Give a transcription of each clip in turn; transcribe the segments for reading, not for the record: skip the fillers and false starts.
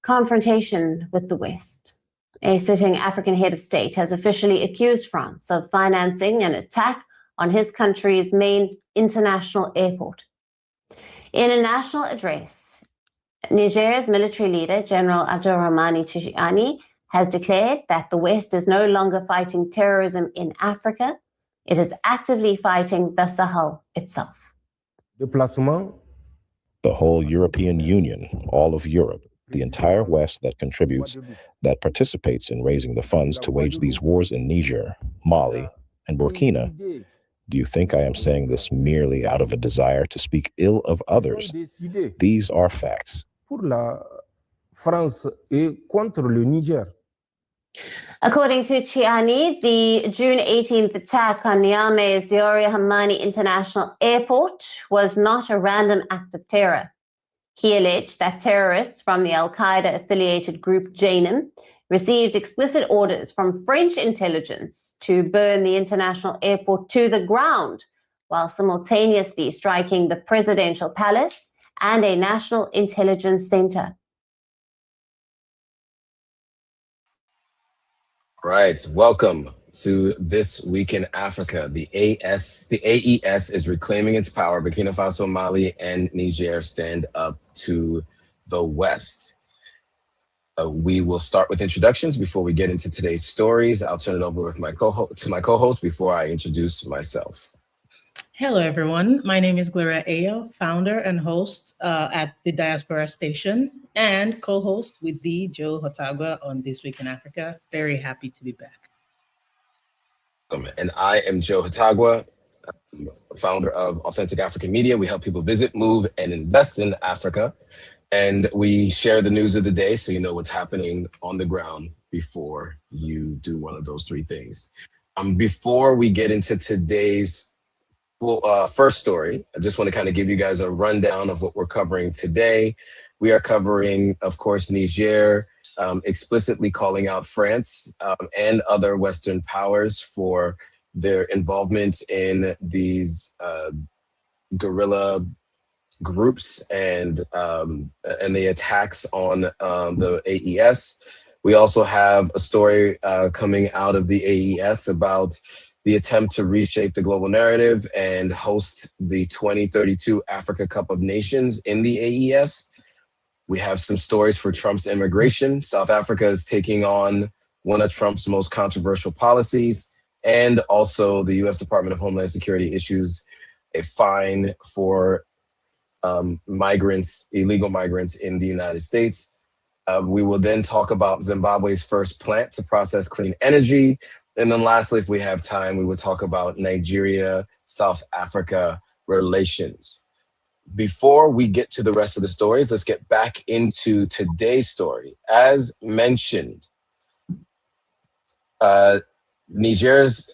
confrontation with the West. A sitting African head of state has officially accused France of financing an attack on his country's main international airport. In a national address, Niger's military leader, General Abdourahamane Tchiani, has declared that the West is no longer fighting terrorism in Africa. It is actively fighting the Sahel itself. The whole European Union, all of Europe, the entire West that contributes, that participates in raising the funds to wage these wars in Niger, Mali, and Burkina. Do you think I am saying this merely out of a desire to speak ill of others? These are facts. According to Tchiani, the June 18th attack on Niamey's Abdourahamane International Airport was not a random act of terror. He alleged that terrorists from the al-Qaeda-affiliated group Janum received explicit orders from French intelligence to burn the international airport to the ground, while simultaneously striking the presidential palace and a national intelligence center. Right, welcome to This Week in Africa. The AES is reclaiming its power. Burkina Faso, Mali, and Niger stand up to the West. We will start with introductions before we get into today's stories. I'll turn it over with my co-host before I introduce myself. Hello, everyone. My name is Gloria Ayo, founder and host at the Diaspora Station and co-host with the Joe Hotagwa on This Week in Africa. Very happy to be back. And I am Joe Hotagwa, founder of Authentic African Media. We help people visit, move, and invest in Africa. And we share the news of the day so you know what's happening on the ground before you do one of those three things. Before we get into today's first story, I just want to kind of give you guys a rundown of what we're covering today. We are covering, of course, Niger, explicitly calling out France and other Western powers for their involvement in these guerrilla groups and the attacks on the AES. We also have a story coming out of the AES about the attempt to reshape the global narrative and host the 2032 Africa Cup of Nations in the AES. We have some stories for Trump's immigration. South Africa is taking on one of Trump's most controversial policies, and also the U.S. Department of Homeland Security issues a fine for illegal migrants in the United States. We will then talk about Zimbabwe's first plant to process clean energy. And then lastly, if we have time, we will talk about Nigeria-South Africa relations. Before we get to the rest of the stories, let's get back into today's story. As mentioned, Niger's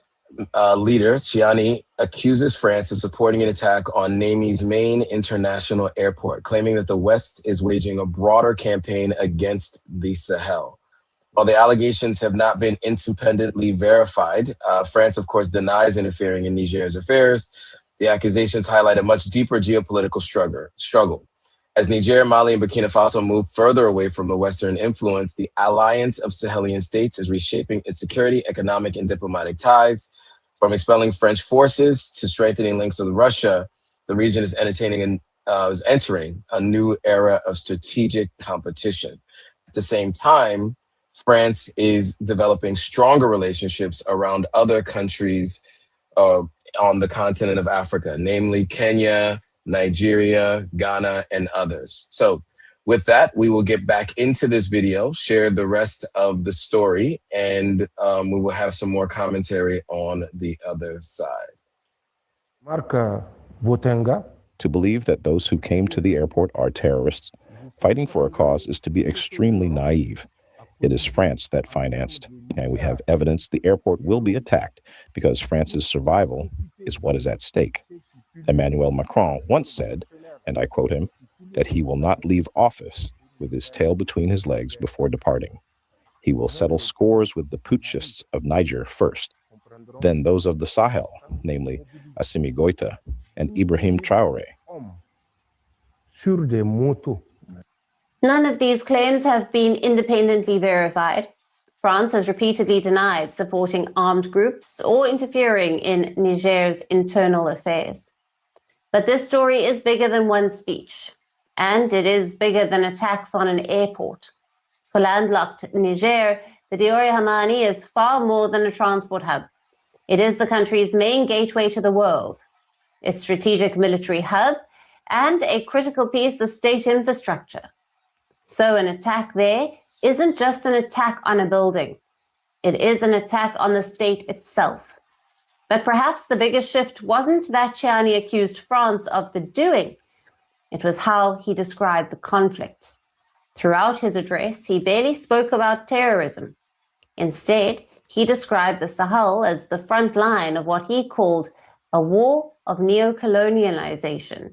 leader, Tchiani, accuses France of supporting an attack on Niamey's main international airport, claiming that the West is waging a broader campaign against the Sahel. While the allegations have not been independently verified, France, of course, denies interfering in Niger's affairs. The accusations highlight a much deeper geopolitical struggle. As Niger, Mali, and Burkina Faso move further away from the Western influence, the alliance of Sahelian states is reshaping its security, economic, and diplomatic ties. From expelling French forces to strengthening links with Russia, the region is entering a new era of strategic competition. At the same time, France is developing stronger relationships around other countries on the continent of Africa, namely Kenya, Nigeria, Ghana, and others. So with that, we will get back into this video, share the rest of the story, and we will have some more commentary on the other side. To believe that those who came to the airport are terrorists fighting for a cause is to be extremely naive. It is France that financed, and we have evidence the airport will be attacked because France's survival is what is at stake. Emmanuel Macron once said, and I quote him, that he will not leave office with his tail between his legs before departing. He will settle scores with the putschists of Niger first, then those of the Sahel, namely Assimi Goïta and Ibrahim Traoré. None of these claims have been independently verified. France has repeatedly denied supporting armed groups or interfering in Niger's internal affairs. But this story is bigger than one speech, and it is bigger than attacks on an airport. For landlocked Niger, the Diori Hamani is far more than a transport hub. It is the country's main gateway to the world, a strategic military hub, and a critical piece of state infrastructure. So an attack there isn't just an attack on a building. It is an attack on the state itself. But perhaps the biggest shift wasn't that Tchiani accused France of the doing. It was how he described the conflict. Throughout his address, he barely spoke about terrorism. Instead, he described the Sahel as the front line of what he called a war of neo-colonialization.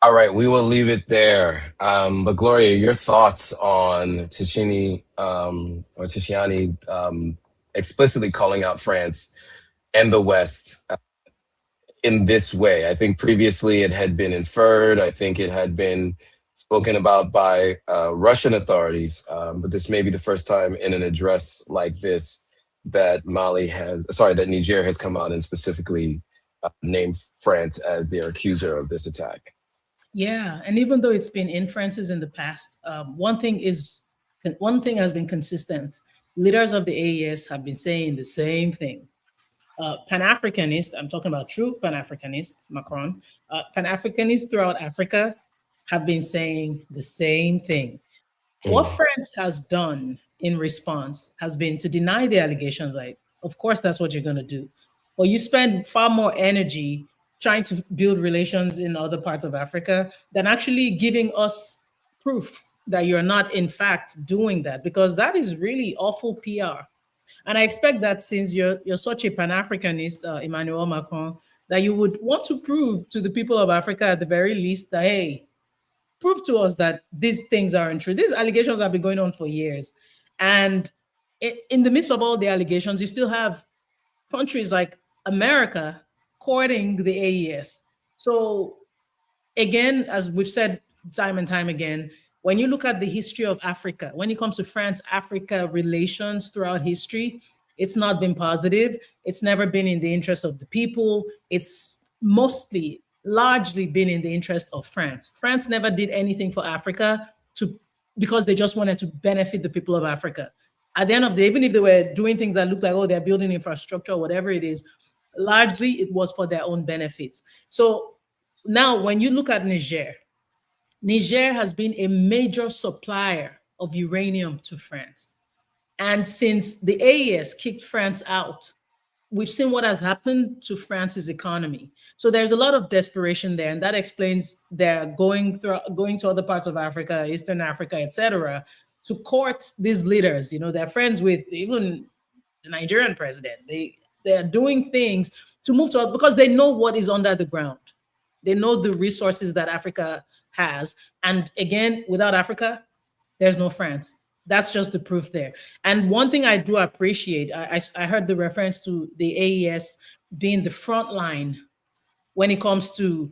All right, we will leave it there. But Gloria, your thoughts on Tchiani explicitly calling out France and the West in this way? I think previously it had been inferred. I think it had been spoken about by Russian authorities, but this may be the first time in an address like this that that Niger has come out and specifically named France as their accuser of this attack. Yeah, and even though it's been inferences in the past, one thing has been consistent. Leaders of the AES have been saying the same thing. Pan-Africanists, I'm talking about true Pan-Africanists, Macron, Pan-Africanists throughout Africa have been saying the same thing. What France has done in response has been to deny the allegations. Like, of course, that's what you're going to do. But you spend far more energy trying to build relations in other parts of Africa than actually giving us proof that you're not, in fact, doing that, because that is really awful PR. And I expect that since you're such a Pan-Africanist, Emmanuel Macron, that you would want to prove to the people of Africa at the very least that, hey, prove to us that these things aren't true. These allegations have been going on for years. And in the midst of all the allegations, you still have countries like America courting the AES. So again, as we've said time and time again, when you look at the history of Africa, when it comes to France-Africa relations throughout history, it's not been positive. It's never been in the interest of the people. It's largely been in the interest of France. France never did anything for Africa because they just wanted to benefit the people of Africa. At the end of the day, even if they were doing things that looked like, oh, they're building infrastructure or whatever it is, largely it was for their own benefits. So now when you look at Niger has been a major supplier of uranium to France. And since the AES kicked France out, we've seen what has happened to France's economy. So there's a lot of desperation there, and that explains their going to other parts of Africa, Eastern Africa, etc., to court these leaders. You know, they're friends with even the Nigerian president. They're doing things to move to, because they know what is under the ground. They know the resources that Africa has. And again, without Africa, there's no France. That's just the proof there. And one thing I do appreciate, I heard the reference to the AES being the front line when it comes to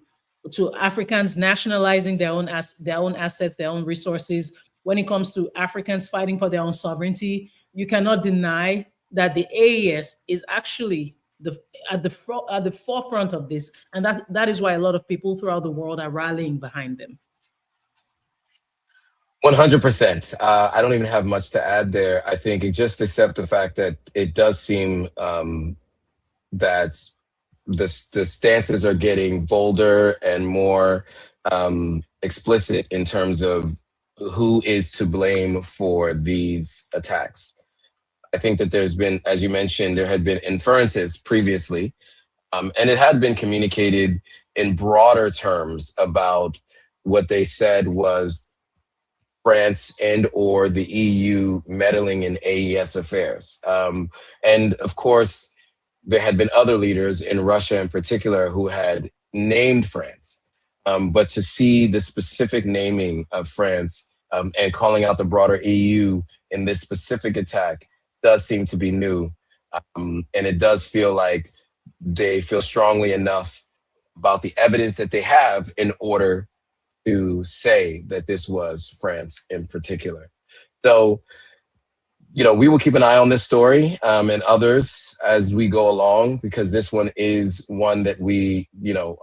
Africans nationalizing their own assets, their own resources. When it comes to Africans fighting for their own sovereignty, you cannot deny that the AES is actually at the forefront of this, and that is why a lot of people throughout the world are rallying behind them. 100%. I don't even have much to add there. I think it just accept the fact that it does seem that the stances are getting bolder and more explicit in terms of who is to blame for these attacks. I think that there's been, as you mentioned, there had been inferences previously, and it had been communicated in broader terms about what they said was France and or the EU meddling in AES affairs. And of course, there had been other leaders in Russia in particular who had named France. But to see the specific naming of France and calling out the broader EU in this specific attack does seem to be new. And it does feel like they feel strongly enough about the evidence that they have in order to say that this was France in particular. So, we will keep an eye on this story and others as we go along, because this one is one that we,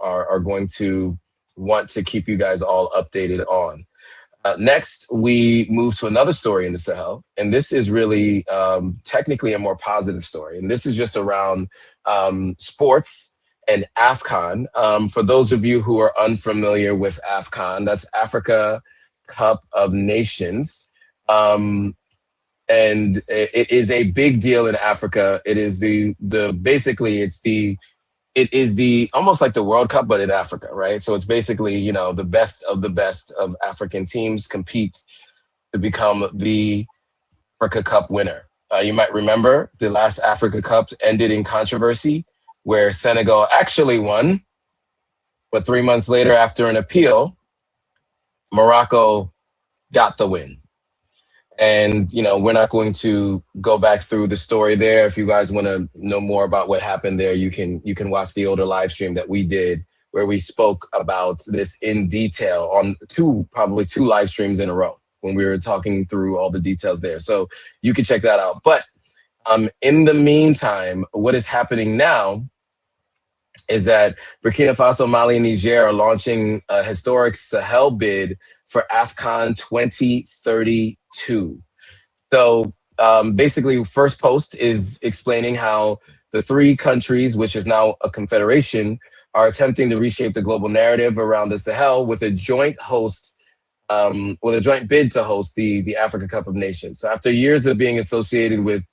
are going to want to keep you guys all updated on. Next, we move to another story in the Sahel, and this is really technically a more positive story. And this is just around sports and AFCON. For those of you who are unfamiliar with AFCON, that's Africa Cup of Nations. And it is a big deal in Africa. It is it is almost like the World Cup, but in Africa, right? So it's basically, the best of African teams compete to become the Africa Cup winner. You might remember the last Africa Cup ended in controversy, where Senegal actually won, but 3 months later, after an appeal, Morocco got the win. And, we're not going to go back through the story there. If you guys want to know more about what happened there, you can watch the older live stream that we did, where we spoke about this in detail on probably two live streams in a row when we were talking through all the details there. So you can check that out. But in the meantime, what is happening now is that Burkina Faso, Mali, and Niger are launching a historic Sahel bid for AFCON 2032. So basically, First Post is explaining how the three countries, which is now a confederation, are attempting to reshape the global narrative around the Sahel with a joint bid to host the Africa Cup of Nations. So after years of being associated with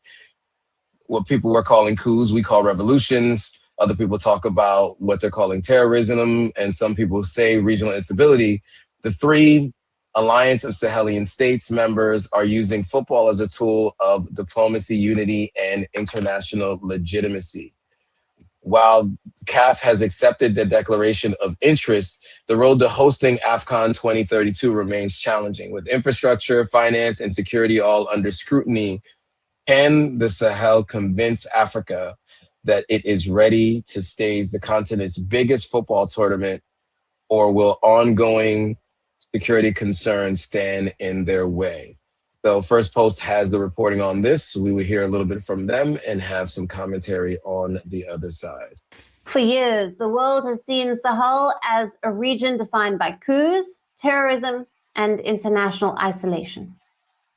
what people were calling coups, we call revolutions. Other people talk about what they're calling terrorism, and some people say regional instability. The three Alliance of Sahelian States members are using football as a tool of diplomacy, unity, and international legitimacy. While CAF has accepted the declaration of interest, the road to hosting AFCON 2032 remains challenging. With infrastructure, finance, and security all under scrutiny, can the Sahel convince Africa that it is ready to stage the continent's biggest football tournament, or will ongoing security concerns stand in their way? So First Post has the reporting on this. We will hear a little bit from them and have some commentary on the other side. For years, the world has seen Sahel as a region defined by coups, terrorism, and international isolation.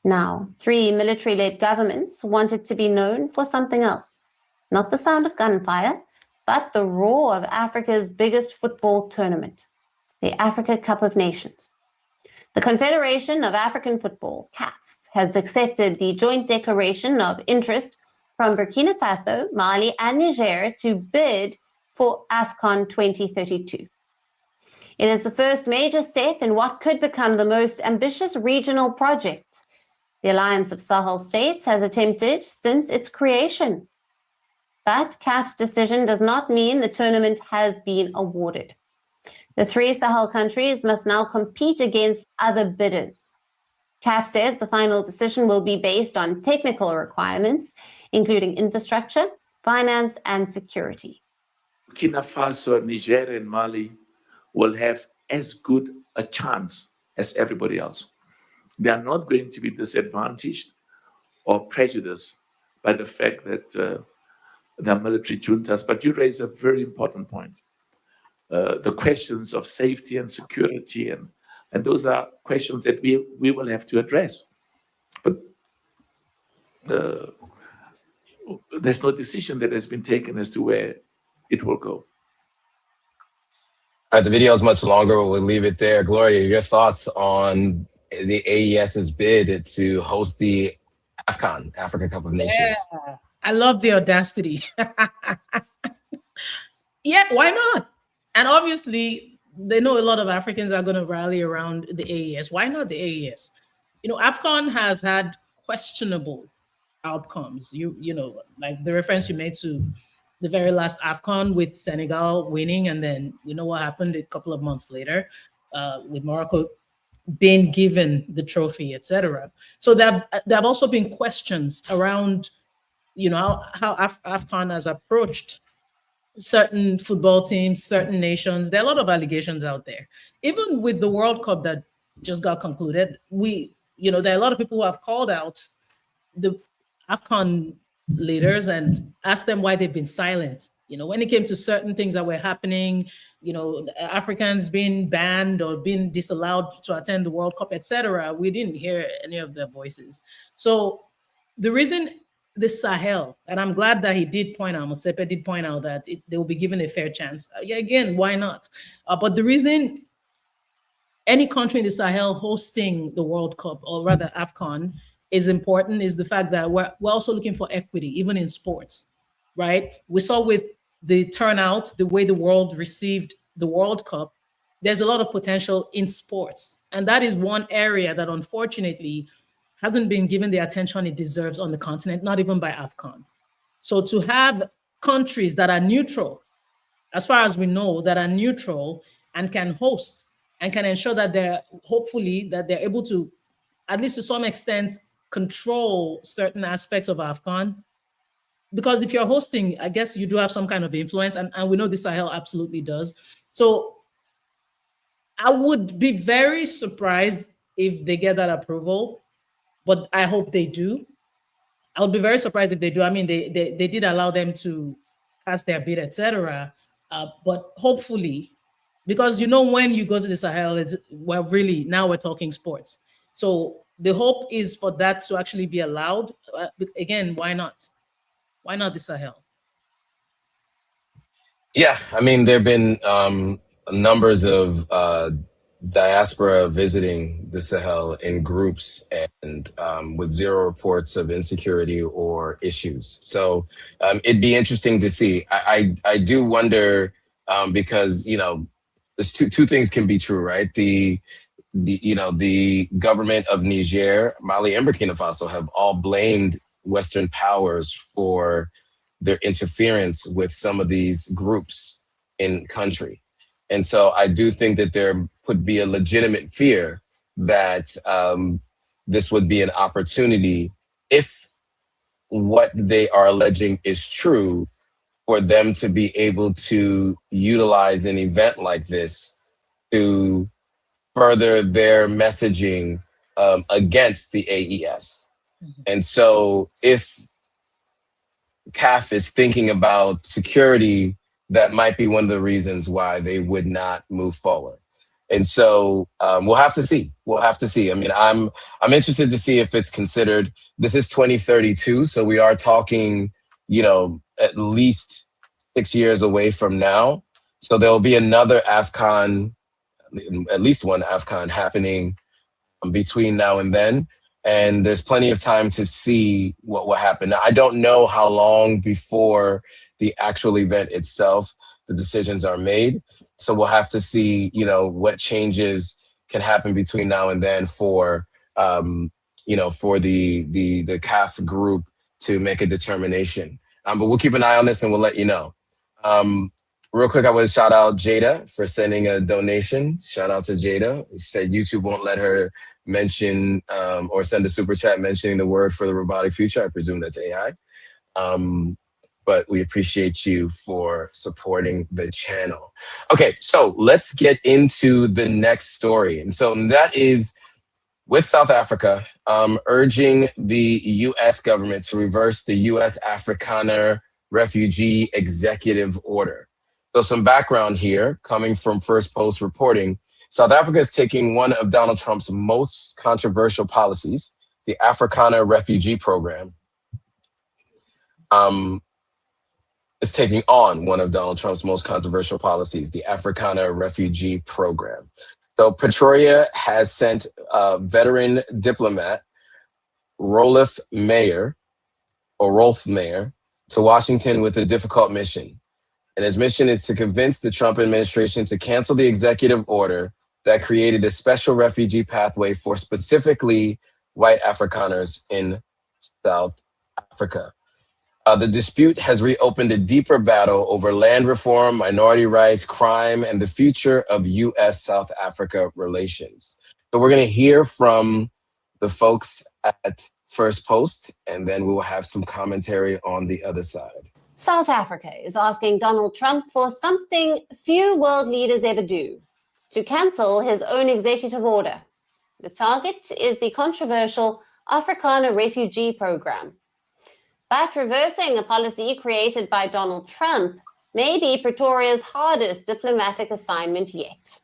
Now, three military-led governments want it to be known for something else. Not the sound of gunfire, but the roar of Africa's biggest football tournament, the Africa Cup of Nations. The Confederation of African Football, CAF, has accepted the joint declaration of interest from Burkina Faso, Mali, and Niger to bid for AFCON 2032. It is the first major step in what could become the most ambitious regional project the Alliance of Sahel States has attempted since its creation. But CAF's decision does not mean the tournament has been awarded. The three Sahel countries must now compete against other bidders. CAF says the final decision will be based on technical requirements, including infrastructure, finance, and security. Burkina Faso, Niger, and Mali will have as good a chance as everybody else. They are not going to be disadvantaged or prejudiced by the fact that they're military juntas. But you raise a very important point. The questions of safety and security, and those are questions that we will have to address. But there's no decision that has been taken as to where it will go. All right, the video is much longer, but we'll leave it there. Gloria, your thoughts on the AES's bid to host the AFCON, Africa Cup of Nations? Yeah, I love the audacity. Yeah, why not? And obviously, they know a lot of Africans are going to rally around the AES. Why not the AES? AFCON has had questionable outcomes. You know, like the reference you made to the very last AFCON with Senegal winning, and then you know what happened a couple of months later with Morocco being given the trophy, etc. So there have also been questions around, how AFCON has approached certain football teams, certain nations. There are a lot of allegations out there. Even with the World Cup that just got concluded, there are a lot of people who have called out the AFCON leaders and asked them why they've been silent. When it came to certain things that were happening, Africans being banned or being disallowed to attend the World Cup, etc., we didn't hear any of their voices. So the reason the Sahel, and I'm glad that he did point out, Mosepe did point out that they will be given a fair chance. Again, why not? But the reason any country in the Sahel hosting the World Cup, or rather AFCON, is important is the fact that we're also looking for equity, even in sports, right? We saw with the turnout, the way the world received the World Cup, there's a lot of potential in sports. And that is one area that unfortunately hasn't been given the attention it deserves on the continent, not even by AFCON. So to have countries that are neutral, as far as we know, that are neutral and can host and can ensure that they're able to, at least to some extent, control certain aspects of AFCON. Because if you're hosting, I guess you do have some kind of influence, and we know the Sahel absolutely does. So I would be very surprised if they get that approval, but I hope they do. I would be very surprised if they do. I mean, they did allow them to cast their bid, etc. But hopefully, because when you go to the Sahel, now we're talking sports. So the hope is for that to actually be allowed. Again, why not? Why not the Sahel? Yeah, I mean, there have been numbers of diaspora visiting the Sahel in groups and with zero reports of insecurity or issues. So it'd be interesting to see. I do wonder because, there's two things can be true, right? The government of Niger, Mali, and Burkina Faso have all blamed Western powers for their interference with some of these groups in country. And so I do think that there could be a legitimate fear that this would be an opportunity, if what they are alleging is true, for them to be able to utilize an event like this to further their messaging against the AES. Mm-hmm. And so if CAF is thinking about security, that might be one of the reasons why they would not move forward. And so we'll have to see. We'll have to see. I mean, I'm interested to see if it's considered. This is 2032, so we are talking, at least 6 years away from now. So there'll be another AFCON, at least one AFCON happening between now and then. And there's plenty of time to see what will happen. Now, I don't know how long before the actual event itself, the decisions are made. So we'll have to see, what changes can happen between now and then for, for the CAF group to make a determination. But we'll keep an eye on this and we'll let you know. Real quick, I want to shout out Jada for sending a donation. Shout out to Jada. She said YouTube won't let her mention or send a super chat mentioning the word for the robotic future. I presume that's AI. But we appreciate you for supporting the channel. Okay, so let's get into the next story. And so that is with South Africa urging the U.S. government to reverse the U.S. Afrikaner refugee executive order. So some background here coming from First Post reporting. South Africa is taking one of Donald Trump's most controversial policies, the Afrikaner refugee program. Is taking on one of Donald Trump's most controversial policies, the Afrikaner refugee program. So Pretoria has sent veteran diplomat Rolf Meyer to Washington with a difficult mission. And his mission is to convince the Trump administration to cancel the executive order that created a special refugee pathway for specifically white Afrikaners in South Africa. The dispute has reopened a deeper battle over land reform, minority rights, crime, and the future of U.S.-South Africa relations. So we're going to hear from the folks at First Post, and then we will have some commentary on the other side. South Africa is asking Donald Trump for something few world leaders ever do, to cancel his own executive order. The target is the controversial Afrikaner refugee program. But reversing a policy created by Donald Trump may be Pretoria's hardest diplomatic assignment yet.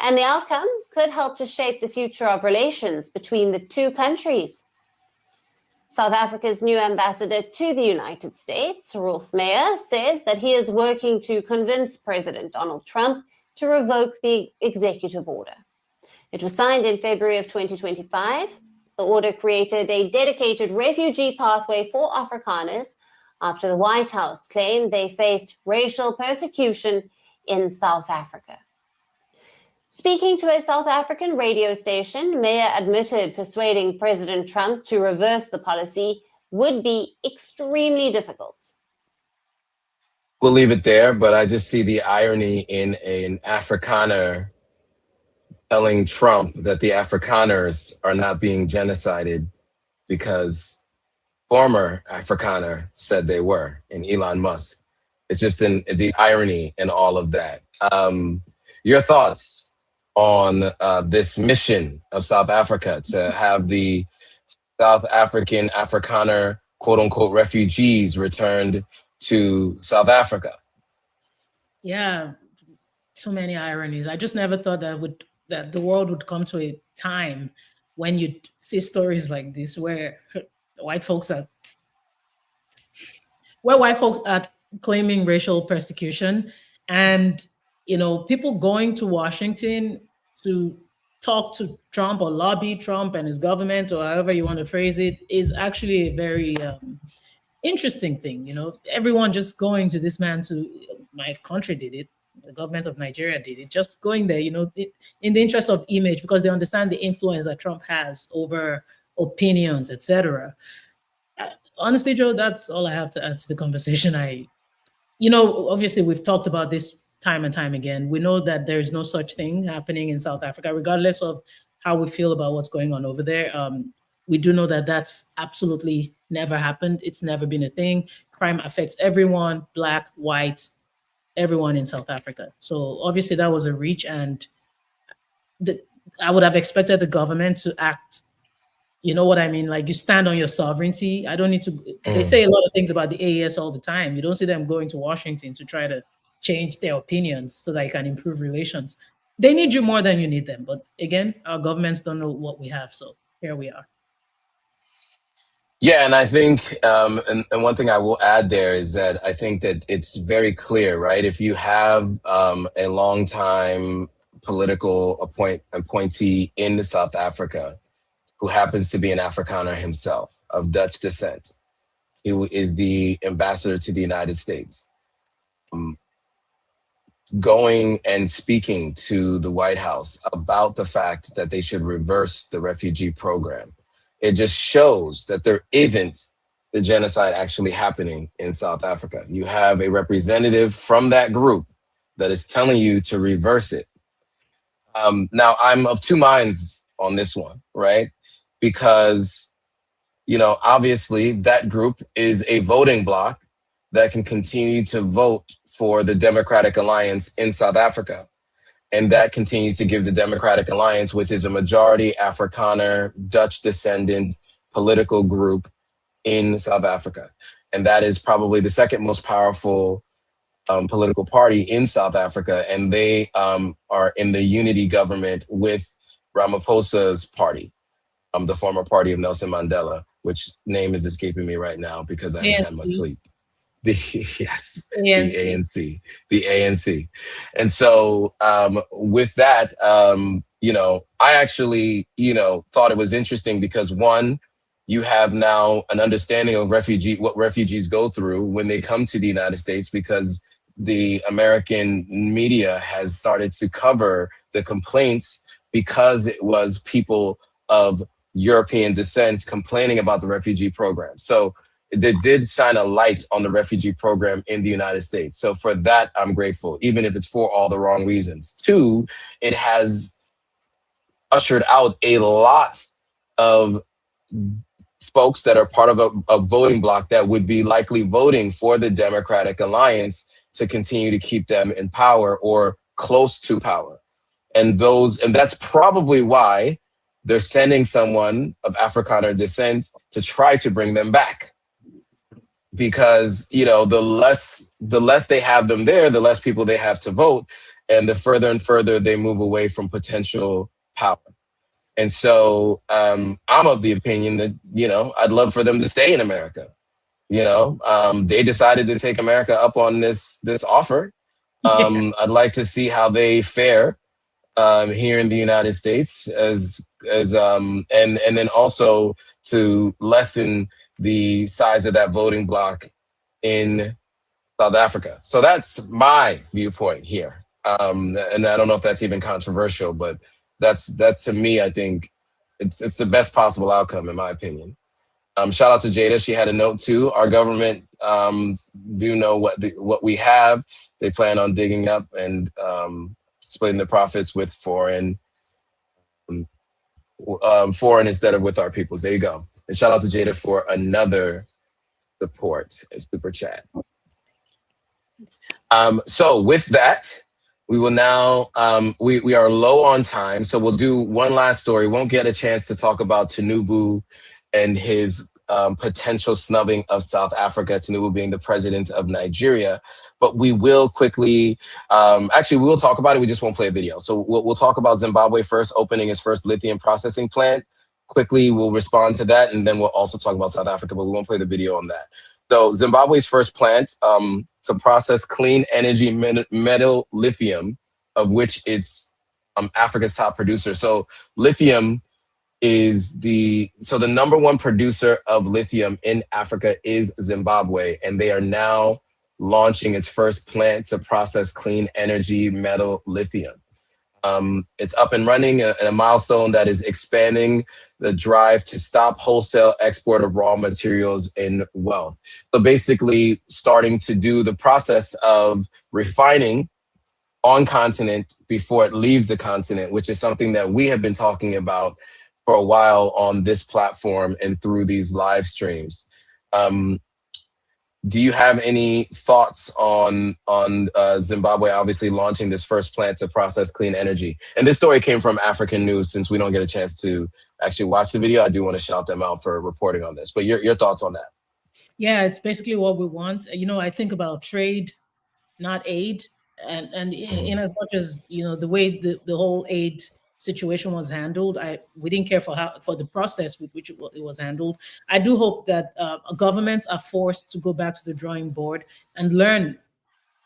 And the outcome could help to shape the future of relations between the two countries. South Africa's new ambassador to the United States, Rolf Meyer, says that he is working to convince President Donald Trump to revoke the executive order. It was signed in February of 2025. The order created a dedicated refugee pathway for Afrikaners after the White House claimed they faced racial persecution in South Africa. Speaking to a South African radio station, Meyer admitted persuading President Trump to reverse the policy would be extremely difficult. We'll leave it there, but I just see the irony in an Afrikaner telling Trump that the Afrikaners are not being genocided because former Afrikaner said they were, in Elon Musk. It's just the irony in all of that. Your thoughts on this mission of South Africa to have the South African Afrikaner quote-unquote refugees returned to South Africa? Yeah, so many ironies. I just never thought that the world would come to a time when you see stories like this where white folks are claiming racial persecution, and people going to Washington to talk to Trump or lobby Trump and his government, or however you want to phrase it, is actually a very interesting thing. Everyone just going to this man. My country did it. The government of Nigeria did it. Just going there, in the interest of image, because they understand the influence that Trump has over opinions, etc. Honestly, Joe, that's all I have to add to the conversation. Obviously, we've talked about this time and time again. We know that there is no such thing happening in South Africa, regardless of how we feel about what's going on over there. We do know that that's absolutely never happened. It's never been a thing. Crime affects everyone, black, white, everyone in South Africa. So obviously that was a reach, and I would have expected the government to act. You know what I mean? Like, you stand on your sovereignty. I don't need to. They say a lot of things about the AES all the time. You don't see them going to Washington to try to change their opinions so that you can improve relations. They need you more than you need them. But again, our governments don't know what we have. So here we are. Yeah, and I think, and one thing I will add there is that I think that it's very clear, right? If you have a long-time political appointee in South Africa who happens to be an Afrikaner himself of Dutch descent, who is the ambassador to the United States, going and speaking to the White House about the fact that they should reverse the refugee program, it just shows that there isn't the genocide actually happening in South Africa. You have a representative from that group that is telling you to reverse it. Now, I'm of two minds on this one, right? Because, obviously that group is a voting bloc that can continue to vote for the Democratic Alliance in South Africa. And that continues to give the Democratic Alliance, which is a majority Afrikaner, Dutch descendant political group in South Africa. And that is probably the second most powerful political party in South Africa. And they are in the unity government with Ramaphosa's party, the former party of Nelson Mandela, which name is escaping me right now because I haven't had much sleep. The ANC. And so with that, I actually, thought it was interesting because one, you have now an understanding of what refugees go through when they come to the United States, because the American media has started to cover the complaints because it was people of European descent complaining about the refugee program. So they did shine a light on the refugee program in the United States. So for that, I'm grateful, even if it's for all the wrong reasons. Two, it has ushered out a lot of folks that are part of a voting bloc that would be likely voting for the Democratic Alliance to continue to keep them in power or close to power. And that's probably why they're sending someone of Afrikaner descent to try to bring them back. Because, the less they have them there, the less people they have to vote, and the further and further they move away from potential power. And so I'm of the opinion that, I'd love for them to stay in America. They decided to take America up on this offer. I'd like to see how they fare here in the United States and then also to lessen the size of that voting bloc in South Africa. So that's my viewpoint here. And I don't know if that's even controversial, but that to me, I think it's the best possible outcome in my opinion. Shout out to Jada. She had a note too. Our government do know what we have. They plan on digging up and splitting the profits with foreign instead of with our peoples. There you go. And shout out to Jada for another support, super chat. So with that, we will now, we are low on time. So we'll do one last story. Won't get a chance to talk about Tinubu and his potential snubbing of South Africa, Tinubu being the president of Nigeria. But we will quickly, actually, we will talk about it. We just won't play a video. So we'll talk about Zimbabwe first, opening its first lithium processing plant. Quickly, we'll respond to that. And then we'll also talk about South Africa, but we won't play the video on that. So Zimbabwe's first plant to process clean energy metal lithium, of which it's Africa's top producer. So lithium is the number one producer of lithium in Africa is Zimbabwe, and they are now launching its first plant to process clean energy metal lithium. It's up and running, and a milestone that is expanding the drive to stop wholesale export of raw materials and wealth. So basically starting to do the process of refining on continent before it leaves the continent, which is something that we have been talking about for a while on this platform and through these live streams. Do you have any thoughts on Zimbabwe obviously launching this first plant to process clean energy? And this story came from African News. Since we don't get a chance to actually watch the video, I do want to shout them out for reporting on this. But your thoughts on that? Yeah, it's basically what we want. I think about trade, not aid. And in as much as, the way the whole aid situation was handled, we didn't care for the process with which it was handled. I do hope that governments are forced to go back to the drawing board and learn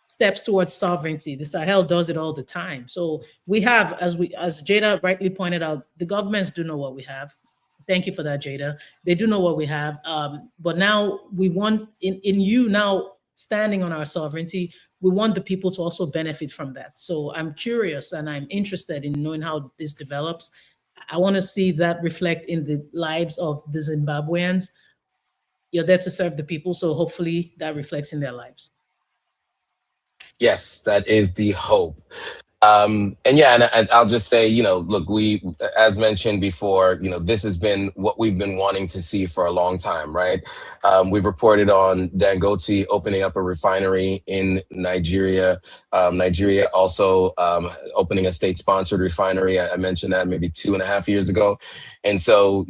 steps towards sovereignty. The Sahel does it all the time. So we have, as Jada rightly pointed out, the governments do know what we have. Thank you for that, Jada. They do know what we have. But now we want, in you now standing on our sovereignty, we want the people to also benefit from that. So I'm curious and I'm interested in knowing how this develops. I want to see that reflect in the lives of the Zimbabweans. You're there to serve the people, so hopefully that reflects in their lives. Yes, that is the hope. And I'll just say, look, we, as mentioned before, this has been what we've been wanting to see for a long time, right? We've reported on Dangote opening up a refinery in Nigeria. Nigeria also opening a state-sponsored refinery. I mentioned that maybe 2.5 years ago. And so,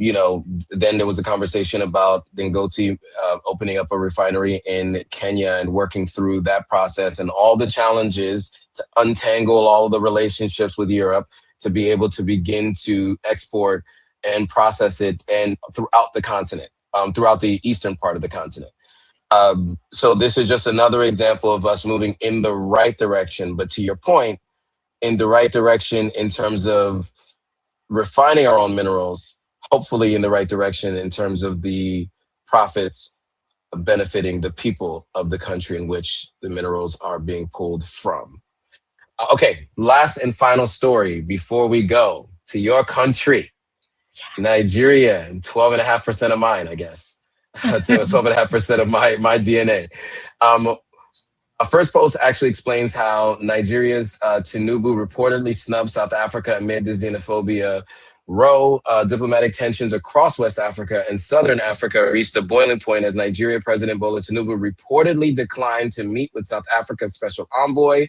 then there was a conversation about Dangote opening up a refinery in Kenya and working through that process and all the challenges to untangle all the relationships with Europe to be able to begin to export and process it and throughout the continent, throughout the eastern part of the continent. So this is just another example of us moving in the right direction. But to your point, in the right direction in terms of refining our own minerals, hopefully in the right direction in terms of the profits benefiting the people of the country in which the minerals are being pulled from. Okay, last and final story before we go to your country, Nigeria, and 12.5% of mine, I guess. 12.5% of my DNA. A first post actually explains how Nigeria's Tinubu reportedly snubbed South Africa amid the xenophobia Diplomatic tensions across West Africa and Southern Africa reached a boiling point as Nigeria President Bola Tinubu reportedly declined to meet with South Africa's special envoy,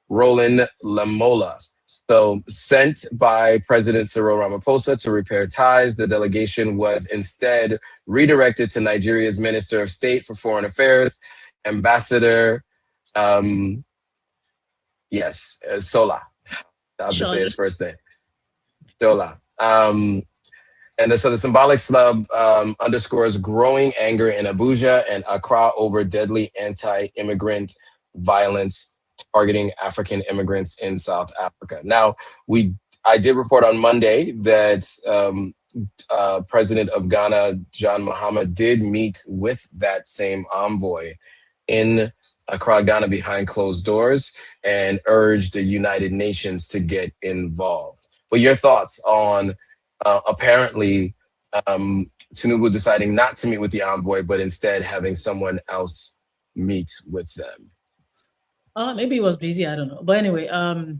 Roland Lamola. So, sent by President Cyril Ramaphosa to repair ties, the delegation was instead redirected to Nigeria's Minister of State for Foreign Affairs, Ambassador, Sola. I'll just say his first name. Sola. And so the symbolic snub underscores growing anger in Abuja and Accra over deadly anti-immigrant violence targeting African immigrants in South Africa. Now, I did report on Monday that President of Ghana, John Mahama, did meet with that same envoy in Accra, Ghana, behind closed doors, and urged the United Nations to get involved. But your thoughts on apparently Tinubu deciding not to meet with the envoy, but instead having someone else meet with them? Maybe he was busy, I don't know. But anyway, that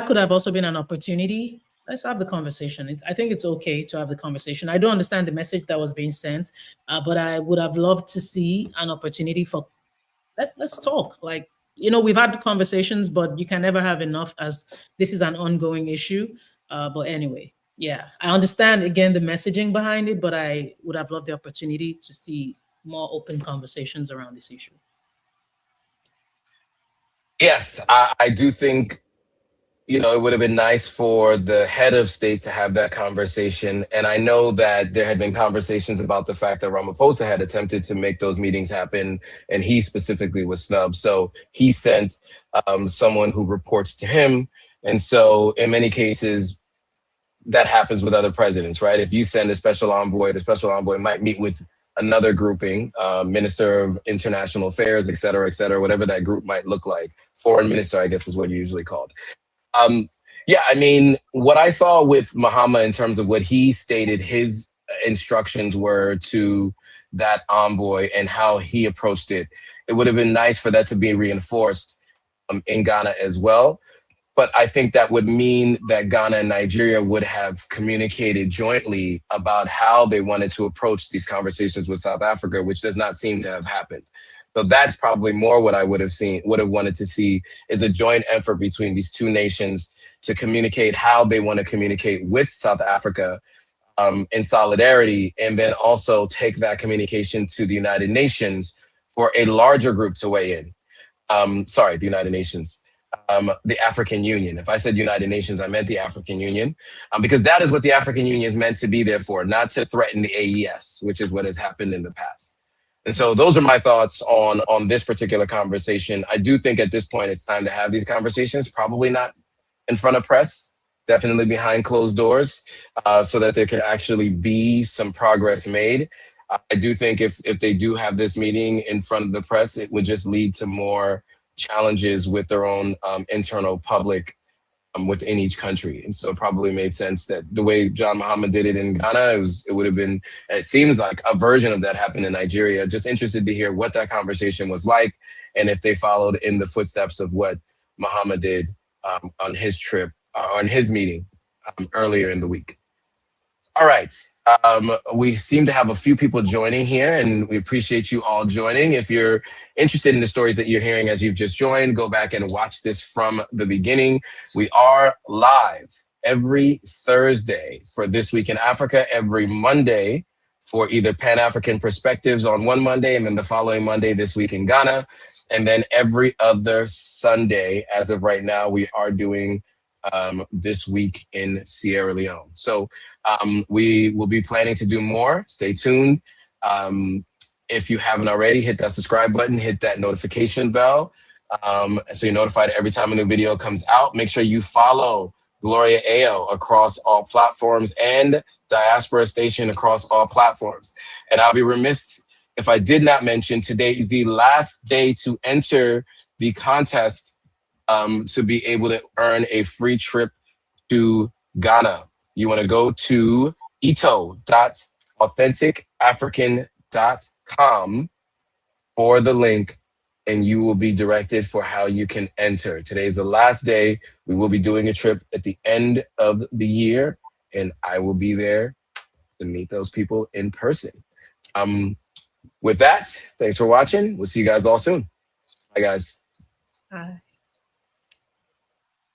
could have also been an opportunity. Let's have the conversation. I think it's okay to have the conversation. I don't understand the message that was being sent, but I would have loved to see an opportunity for, let's talk. Like, we've had conversations, but you can never have enough, as this is an ongoing issue. But anyway, yeah, I understand, again, the messaging behind it, but I would have loved the opportunity to see more open conversations around this issue. Yes, I do think, it would have been nice for the head of state to have that conversation. And I know that there had been conversations about the fact that Ramaphosa had attempted to make those meetings happen, and he specifically was snubbed. So he sent someone who reports to him. And so in many cases, that happens with other presidents, right? If you send a special envoy, the special envoy might meet with another grouping, Minister of International Affairs, et cetera, whatever that group might look like. Foreign minister, I guess, is what you usually called. Yeah, I mean, what I saw with Mahama in terms of what he stated his instructions were to that envoy and how he approached it, it would have been nice for that to be reinforced in Ghana as well. But I think that would mean that Ghana and Nigeria would have communicated jointly about how they wanted to approach these conversations with South Africa, which does not seem to have happened. So that's probably more what I would have wanted to see, is a joint effort between these two nations to communicate how they want to communicate with South Africa in solidarity, and then also take that communication to the United Nations for a larger group to weigh in. The United Nations. The African Union. If I said United Nations, I meant the African Union, because that is what the African Union is meant to be there for, not to threaten the AES, which is what has happened in the past. And so those are my thoughts on this particular conversation. I do think at this point it's time to have these conversations, probably not in front of press, definitely behind closed doors, so that there can actually be some progress made. I do think if they do have this meeting in front of the press, it would just lead to more challenges with their own internal public within each country. And so it probably made sense that the way John Mahama did it in Ghana, it seems like a version of that happened in Nigeria. Just interested to hear what that conversation was like, and if they followed in the footsteps of what Mahama did on his trip, on his meeting earlier in the week. All right. We seem to have a few people joining here, and we appreciate you all joining. If you're interested in the stories that you're hearing as you've just joined, go back and watch this from the beginning. We are live every Thursday for This Week in Africa, every Monday for either Pan-African Perspectives on one Monday, and then the following Monday, This Week in Ghana. And then every other Sunday, as of right now, we are doing This Week in Sierra Leone. So we will be planning to do more. Stay tuned. If you haven't already, hit that subscribe button, hit that notification bell, so you're notified every time a new video comes out. Make sure you follow Gloria Ayo across all platforms and Diaspora Station across all platforms. And I'll be remiss if I did not mention, today is the last day to enter the contest to be able to earn a free trip to Ghana. You want to go to ito.authenticafrican.com for the link and you will be directed for how you can enter. Today is the last day. We will be doing a trip at the end of the year, and I will be there to meet those people in person. With that, thanks for watching. We'll see you guys all soon. Bye, guys. Bye.